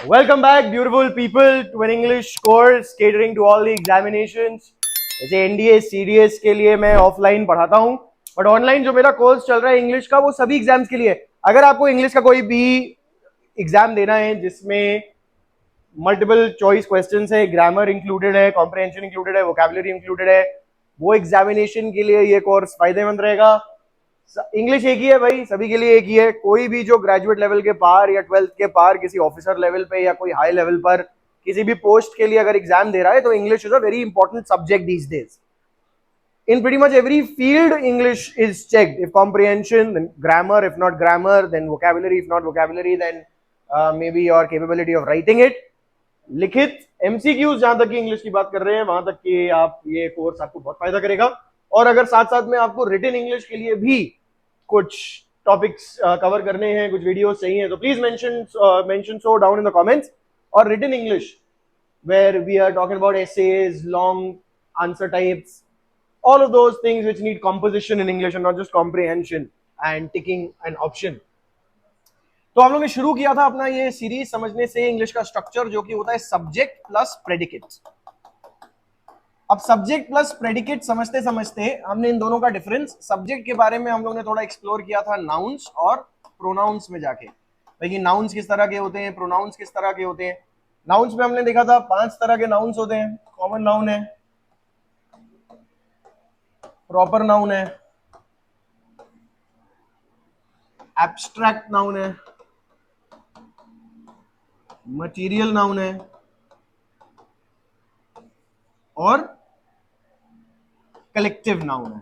Welcome back, beautiful people, to an English course catering to all the examinations. जैसे NDA CDS के लिए मैं offline पढ़ाता हूँ, बट ऑनलाइन जो मेरा कोर्स चल रहा है इंग्लिश का, वो सभी एग्जाम्स के लिए। अगर आपको इंग्लिश का कोई भी एग्जाम देना है जिसमें मल्टीपल चॉइस क्वेश्चंस है, ग्रामर इंक्लूडेड है, कॉम्प्रिहेंशन इंक्लूडेड है, वोकैबुलरी इंक्लूडेड है, वो एग्जामिनेशन के लिए ये कोर्स फायदेमंद रहेगा। इंग्लिश एक ही है भाई, सभी के लिए एक ही है। कोई भी जो ग्रेजुएट लेवल के पार या 12th के पार किसी ऑफिसर लेवल पे या कोई हाई लेवल पर किसी भी पोस्ट के लिए अगर एग्जाम दे रहा है तो English is a very important subject these days. In pretty much every field, English is checked. If comprehension, then grammar. If not grammar, then vocabulary. If not vocabulary, then maybe your capability of writing it. लिखित MCQs जहां तक की English की बात कर रहे हैं, वहां तक कि आप ये कोर्स आपको बहुत फायदा करेगा। और अगर साथ साथ में आपको रिटन इंग्लिश के लिए भी कुछ टॉपिक्स कवर करने हैं, कुछ वीडियोस चाहिए, तो please mention so down in the comments. और written English where we are talking about essays, long answer types, all of those things which need composition in English and not just comprehension and ticking an option. तो हम लोग ने शुरू किया था अपना ये सीरीज समझने से इंग्लिश का स्ट्रक्चर, जो कि होता है सब्जेक्ट प्लस प्रेडिकेट। अब सब्जेक्ट प्लस प्रेडिकेट समझते समझते हमने इन दोनों का डिफरेंस, सब्जेक्ट के बारे में हम लोग ने थोड़ा एक्सप्लोर किया था नाउन्स और प्रोनाउंस में जाके। देखिए नाउन्स किस तरह के होते हैं, प्रोनाउंस किस तरह के होते हैं। नाउन्स में हमने देखा था 5 तरह के नाउन्स होते हैं। कॉमन नाउन है, प्रॉपर नाउन है, एब्स्ट्रैक्ट नाउन है, मटेरियल नाउन है और कलेक्टिव नाउन है।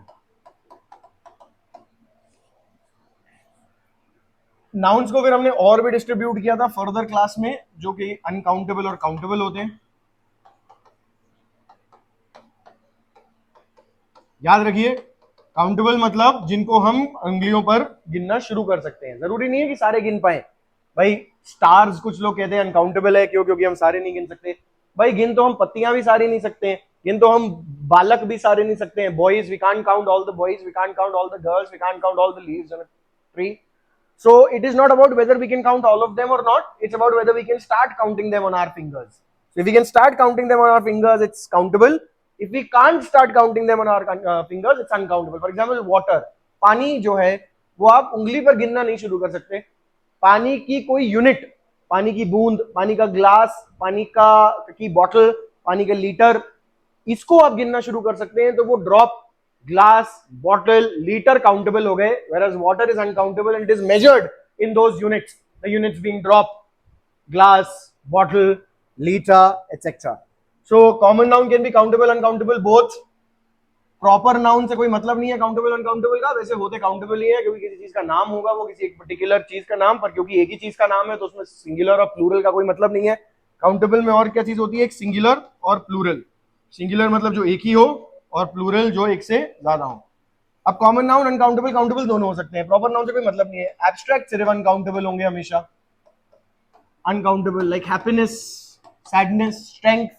नाउन्स को फिर हमने और भी डिस्ट्रीब्यूट किया था फर्दर क्लास में, जो कि अनकाउंटेबल और काउंटेबल होते हैं। याद रखिए, काउंटेबल मतलब जिनको हम उंगलियों पर गिनना शुरू कर सकते हैं। जरूरी नहीं है कि सारे गिन पाए भाई। स्टार्स कुछ लोग कहते हैं अनकाउंटेबल है, क्यों? क्योंकि हम सारे नहीं गिन सकते भाई। गिन तो हम पत्तियां भी सारी नहीं सकते हैं, गिन तो हम बालक भी सारे नहीं सकते हैं। Boys we can't count all the boys, we can't count all the girls, we can't count all the leaves in a tree. So it is not about whether we can count all of them or not. It's about whether we can start counting them on our fingers. So if we can start counting them on our fingers, it's countable. If we can't start counting them on our fingers, it's uncountable. For example, water, पानी जो है वो आप उंगली पर गिनना नहीं शुरू कर सकते। पानी की कोई यूनिट, पानी की बूंद, पानी का ग्लास, पानी का की बॉटल, पानी का लीटर, इसको आप गिनना शुरू कर सकते हैं। तो वो drop, glass, bottle, litre countable हो गए, whereas water is uncountable and it is measured in those units, the units being drop, glass, bottle, liter, etc. So common noun can be countable, uncountable both. Proper noun से कोई मतलब नहीं है countable uncountable का, वैसे होते countable ही है, क्योंकि किसी चीज का नाम होगा वो किसी एक पर्टिकुलर चीज का नाम, पर क्योंकि एक ही चीज का नाम है तो उसमें सिंगुलर और प्लूरल का कोई मतलब नहीं है। काउंटेबल में और क्या चीज होती है, एक सिंगुलर और प्लूरल। सिंगुलर मतलब जो एक ही हो, और प्लूरल जो एक से ज्यादा हो। अब कॉमन नाउन अनकाउंटेबल काउंटेबल दोनों हो सकते हैं, प्रॉपर नाउन से कोई मतलब नहीं है। एब्स्ट्रैक्ट सिर्फ अनकाउंटेबल होंगे हमेशा, uncountable, like happiness, sadness, strength,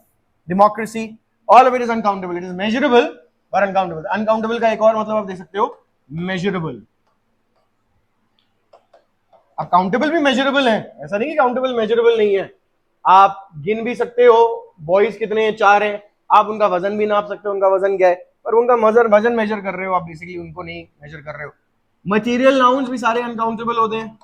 democracy, all of it is uncountable. It is measurable but uncountable. Uncountable का एक और मतलब आप दे सकते हो measurable. अब काउंटेबल भी मेजरेबल है, ऐसा नहीं कि काउंटेबल मेजरेबल नहीं है। आप गिन भी सकते हो बॉयज कितने हैं, 4 हैं। आप उनका वजन भी नाप सकते हो, उनका वजन क्या है, पर उनका वजन मेजर कर रहे हो आप, बेसिकली उनको नहीं मेजर कर रहे हो। मटेरियल नाउन्स भी सारे अनकाउंटेबल होते हैं,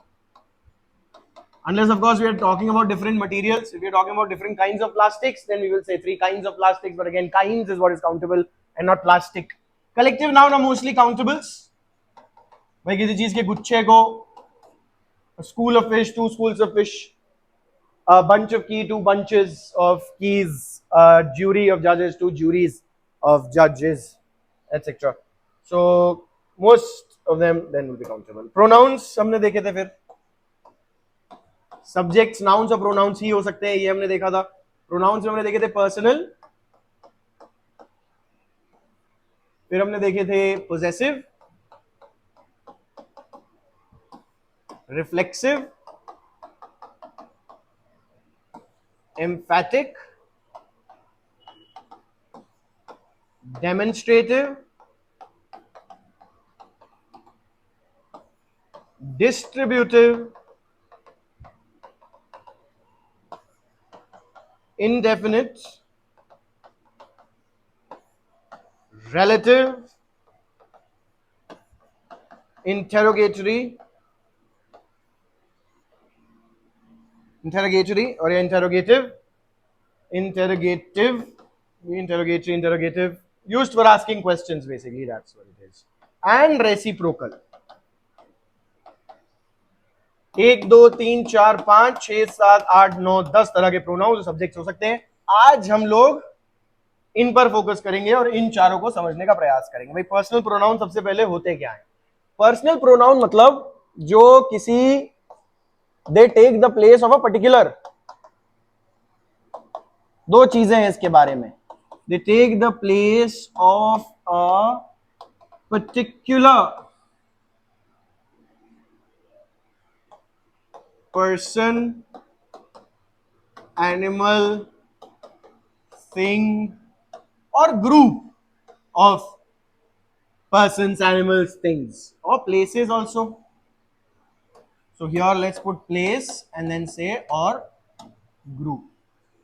unless of course we are talking about different materials. If we are talking about different kinds of plastics, then we will say 3 kinds of plastics, but again kinds is what is countable and not plastic. Collective noun are mostly countables. भाई किसी चीज के गुच्छे को, a school of fish, 2 schools of fish, a bunch of key, 2 bunches of keys, a jury of judges, 2 juries of judges, etc. So most of them then will be countable. Pronouns हमने देखे थे, फिर subjects nouns और pronounce ही हो सकते हैं, ये हमने देखा था। प्रोनाउंस में हमने देखे थे पर्सनल, फिर हमने देखे थे possessive, reflexive, एम्फैटिक, demonstrative, distributive, indefinite relative interrogatory or interrogative used for asking questions, basically that's what it is. And reciprocal. 1 2 3 4 5 6 7 8 9 10 तरह के प्रोनाउन सब्जेक्ट्स हो सकते हैं। आज हम लोग इन पर फोकस करेंगे और इन चारों को समझने का प्रयास करेंगे। भाई पर्सनल प्रोनाउन सबसे पहले होते क्या है? पर्सनल प्रोनाउन मतलब जो किसी they take the place of a particular, दो चीजें हैं इसके बारे में। They take the place of a particular person, animal, thing और group of persons, animals, things, or places also. So here let's put place and then say or group.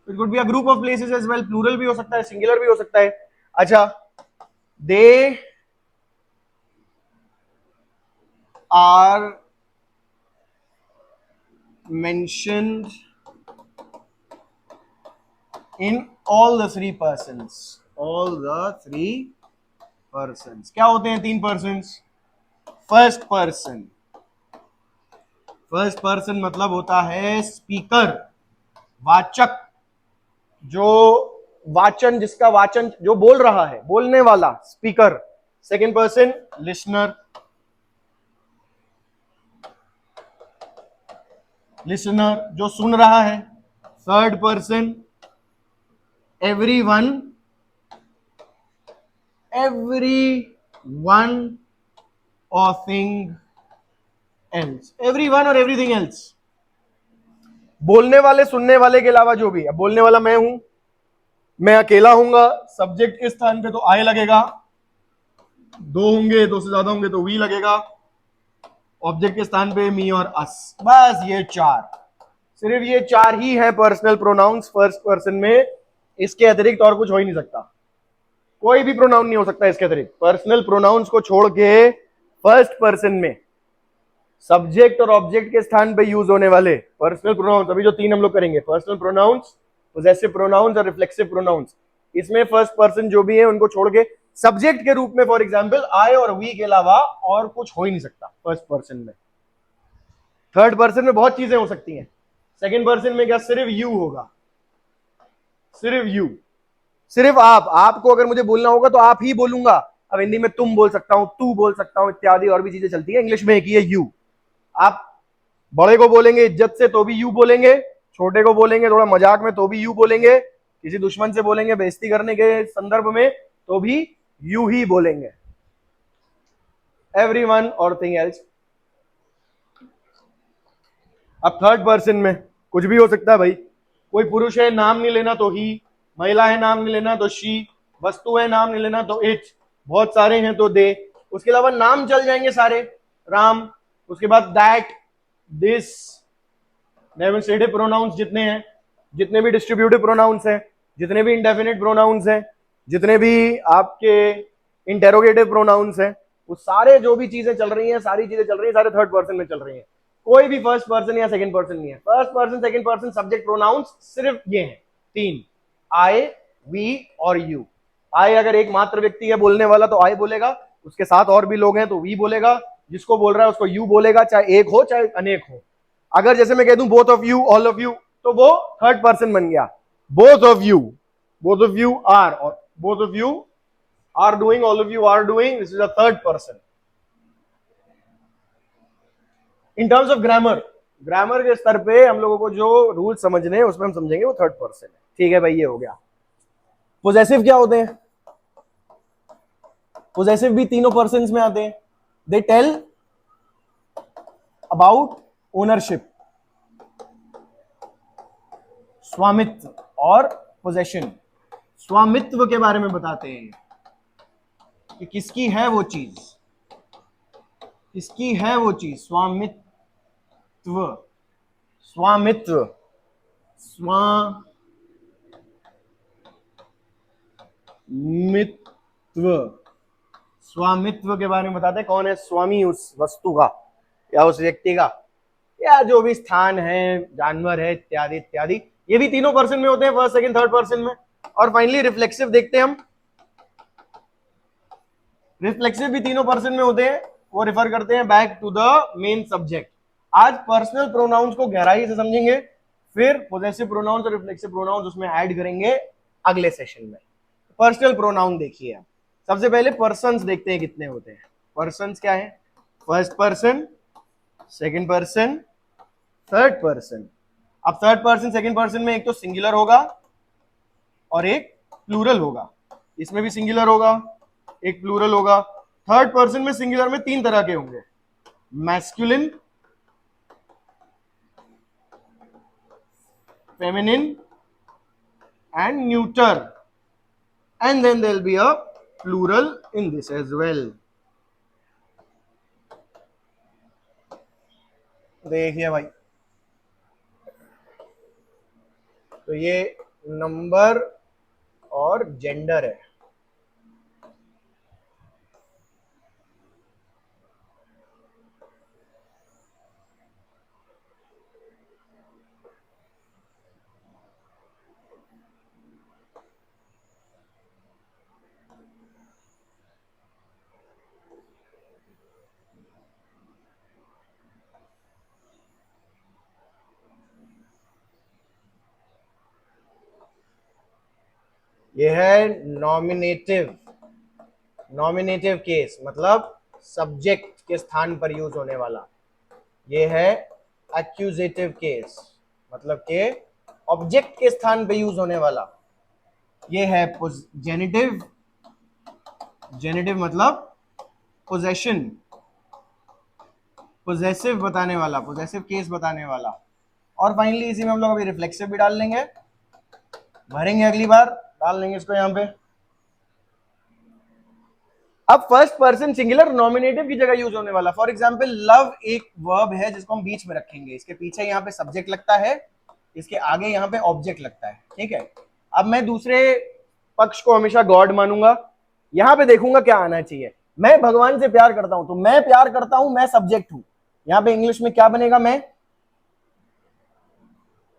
It could be a group of places as well. Plural भी हो सकता है, singular भी हो सकता है। अच्छा, they are mentioned in all the three persons. All the three persons. क्या होते हैं तीन persons? First person. First person मतलब होता है स्पीकर, वाचक, जो वाचन, जिसका वाचन, जो बोल रहा है, बोलने वाला, speaker. Second person listener, listener जो सुन रहा है। थर्ड पर्सन एवरीवन, एवरीवन और थिंग एल्स, एवरीवन और एवरीथिंग एल्स। बोलने वाले, सुनने वाले के अलावा जो भी। अब बोलने वाला मैं हूं, मैं अकेला हूंगा, सब्जेक्ट के स्थान पे तो आई लगेगा, दो होंगे, दो से ज्यादा होंगे तो वी लगेगा, ऑब्जेक्ट के स्थान पे मी और अस। बस ये चार, सिर्फ ये चार ही है पर्सनल प्रोनाउंस फर्स्ट पर्सन में। इसके अतिरिक्त और कुछ हो ही नहीं सकता, कोई भी प्रोनाउन नहीं हो सकता इसके अतिरिक्त। पर्सनल प्रोनाउंस को छोड़ के फर्स्ट पर्सन में सब्जेक्ट और ऑब्जेक्ट के स्थान पे यूज होने वाले पर्सनल प्रोनाउंस, अभी जो तीन हम लोग करेंगे, पर्सनल प्रोनाउंस, पोजेसिव प्रोनाउंस और रिफ्लेक्सिव प्रोनाउंस, इसमें फर्स्ट पर्सन जो भी है उनको छोड़ के सब्जेक्ट के रूप में फॉर एग्जांपल आई और वी के अलावा और कुछ हो ही नहीं सकता फर्स्ट पर्सन में। थर्ड पर्सन में बहुत चीजें हो सकती हैं। सेकंड पर्सन में क्या सिर्फ यू होगा, सिर्फ यू, सिर्फ आप। आपको अगर मुझे बोलना होगा तो आप ही बोलूंगा। अब हिंदी में तुम बोल सकता हूं, तू बोल सकता हूं, इत्यादि और भी चीजें चलती है। इंग्लिश में एक ही है यू। आप बड़े को बोलेंगे इज्जत से तो भी यू बोलेंगे, छोटे को बोलेंगे थोड़ा मजाक में तो भी यू बोलेंगे, किसी दुश्मन से बोलेंगे बेइज्जती करने के संदर्भ में तो भी यू ही बोलेंगे। एवरीवन और थिंग एल्स। अब थर्ड पर्सन में कुछ भी हो सकता है भाई। कोई पुरुष है नाम नहीं लेना तो ही, महिला है नाम नहीं लेना तो शी, वस्तु है नाम नहीं लेना तो इट, बहुत सारे हैं तो दे, उसके अलावा नाम चल जाएंगे सारे, राम, उसके बाद दैट, दिस, डेमोन्स्ट्रेटिव प्रोनाउंस जितने हैं, जितने भी डिस्ट्रीब्यूटिव प्रोनाउंस हैं, जितने भी इंडेफिनिट प्रोनाउंस हैं, जितने भी आपके इंटेरोगेटिव प्रोनाउंस हैं, वो सारे जो भी चीजें चल रही हैं, सारी चीजें चल रही हैं, सारे थर्ड पर्सन में चल रही हैं। कोई भी फर्स्ट पर्सन या सेकंड पर्सन नहीं है। First person, second person, subject pronouns सिर्फ ये हैं तीन, आई, वी और यू। आई अगर एक मात्र व्यक्ति है बोलने वाला तो आई बोलेगा, उसके साथ और भी लोग हैं तो वी बोलेगा, जिसको बोल रहा है उसको यू बोलेगा, चाहे एक हो चाहे अनेक हो। अगर जैसे मैं कह दूं both of you, all of you, तो वो थर्ड पर्सन बन गया। Both of you, both of you are, और both of you are doing, all of you are doing, this is a third person. In terms of grammar, grammar के स्तर पे हम लोगों को जो रूल समझने हैं उसमें हम समझेंगे वो थर्ड पर्सन है। ठीक है भाई, ये हो गया। पोजेसिव क्या होते हैं? पोजेसिव भी तीनों पर्सन्स में आते हैं। दे टेल अबाउट ओनरशिप, स्वामित्व और पोजेशन। स्वामित्व के बारे में बताते हैं कि किसकी है वो चीज, किसकी है वो चीज। स्वामित्व, स्वामित्व, स्वामित्व, स्वामित्व के बारे में बताते हैं, कौन है स्वामी उस वस्तु का या उस व्यक्ति का, या जो भी स्थान है, जानवर है, इत्यादि इत्यादि। ये भी तीनों पर्सन में होते हैं, फर्स्ट सेकंड थर्ड पर्सन में। और फाइनली रिफ्लेक्सिव देखते हैं हम, रिफ्लेक्सिव भी तीनों पर्सन में होते हैं, वो रिफर करते हैं back to the main subject. आज पर्सनल प्रोनाउंस को गहराई से समझेंगे, फिर पोजेसिव प्रोनाउंस और रिफ्लेक्सिव प्रोनाउंस उसमें ऐड करेंगे अगले सेशन में। पर्सनल प्रोनाउन देखिए, सबसे पहले पर्सन्स देखते हैं कितने होते हैं। पर्सन्स क्या है? First person, second person, third person. अब थर्ड पर्सन सेकंड पर्सन में एक तो सिंगुलर होगा और एक प्लूरल होगा, इसमें भी सिंगुलर होगा, एक प्लूरल होगा। थर्ड पर्सन में सिंगुलर में तीन तरह के होंगे, masculine, feminine and neuter, and then there'll be a plural in this as well. देखिए भाई, तो ये नंबर और जेंडर है। ये है नॉमिनेटिव, नॉमिनेटिव केस मतलब सब्जेक्ट के स्थान पर यूज होने वाला। ये है एक्यूजेटिव केस मतलब के ऑब्जेक्ट के स्थान पर यूज होने वाला। ये है जेनिटिव, जेनिटिव मतलब पोजेशन, पोजेसिव बताने वाला, पोजेसिव केस बताने वाला। और फाइनली इसी में हम लोग अभी रिफ्लेक्सिव भी डाल लेंगे, भरेंगे अगली बार, डाल लेंगे इसको यहां पे। अब फर्स्ट पर्सन सिंगुलर नॉमिनेटिव की जगह यूज होने वाला। फॉर एग्जांपल लव एक वर्ब है जिसको हम बीच में रखेंगे, इसके पीछे यहाँ पे सब्जेक्ट लगता है, इसके आगे यहाँ पे ऑब्जेक्ट लगता है, ठीक है। अब मैं दूसरे पक्ष को हमेशा गॉड मानूंगा, यहां पे देखूंगा क्या आना चाहिए। मैं भगवान से प्यार करता हूं, तो मैं प्यार करता हूं, मैं सब्जेक्ट हूं। यहां पे इंग्लिश में क्या बनेगा? मैं।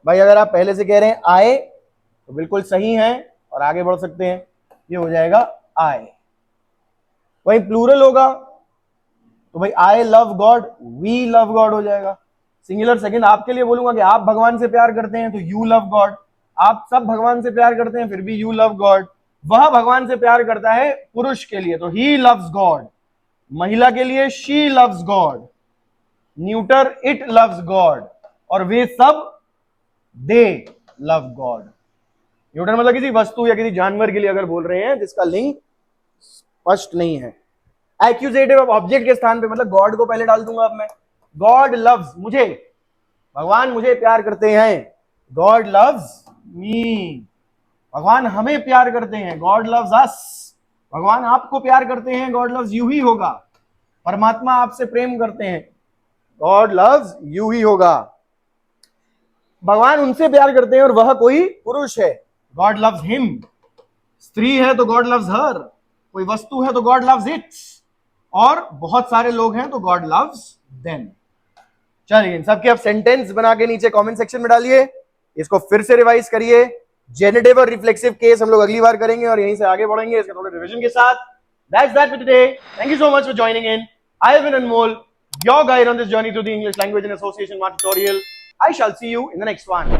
भाई अगर आप पहले से कह रहे हैं आए तो बिल्कुल सही है और आगे बढ़ सकते हैं, ये हो जाएगा आई। वही प्लूरल होगा तो भाई I love God, we love God हो जाएगा। सिंगुलर सेकंड आपके लिए बोलूंगा कि आप भगवान से प्यार करते हैं तो यू लव गॉड। आप सब भगवान से प्यार करते हैं फिर भी यू लव गॉड। वह भगवान से प्यार करता है पुरुष के लिए तो ही लव्स गॉड, महिला के लिए she loves God, neuter it loves God, और वे सब दे लव गॉड। न्यूटर मतलब किसी वस्तु या किसी जानवर के लिए अगर बोल रहे हैं जिसका लिंग स्पष्ट नहीं है। एक्यूजेटिव अब ऑब्जेक्ट के स्थान पे मतलब गॉड को पहले डाल दूंगा। अब मैं गॉड लव्स मुझे, भगवान मुझे प्यार करते हैं, गॉड लव्स मी। भगवान हमें प्यार करते हैं, गॉड लव्स अस। भगवान आपको प्यार करते हैं, गॉड लव्स यू ही होगा। परमात्मा आपसे प्रेम करते हैं, गॉड लव्स यू ही होगा। भगवान उनसे प्यार करते हैं और वह कोई पुरुष है, गॉड लव्स हिम। स्त्री है तो गॉड लव्स हर, कोई वस्तु है तो गॉड लव्स इट, और बहुत सारे लोग हैं तो गॉड लव्स देम। चलिए इन सबके अब सेंटेंस बना के नीचे कमेंट सेक्शन में डालिए, इसको फिर से रिवाइज करिए। जेनेटिव और रिफ्लेक्सिव केस हम लोग अगली बार करेंगे और यहीं से आगे बढ़ेंगे इसके थोड़े रिवीजन के साथ। That's that for today. Thank you so much for joining in. I have been Anmol, your guide on this journey through the English language and association mark tutorial. I shall see you in the next one.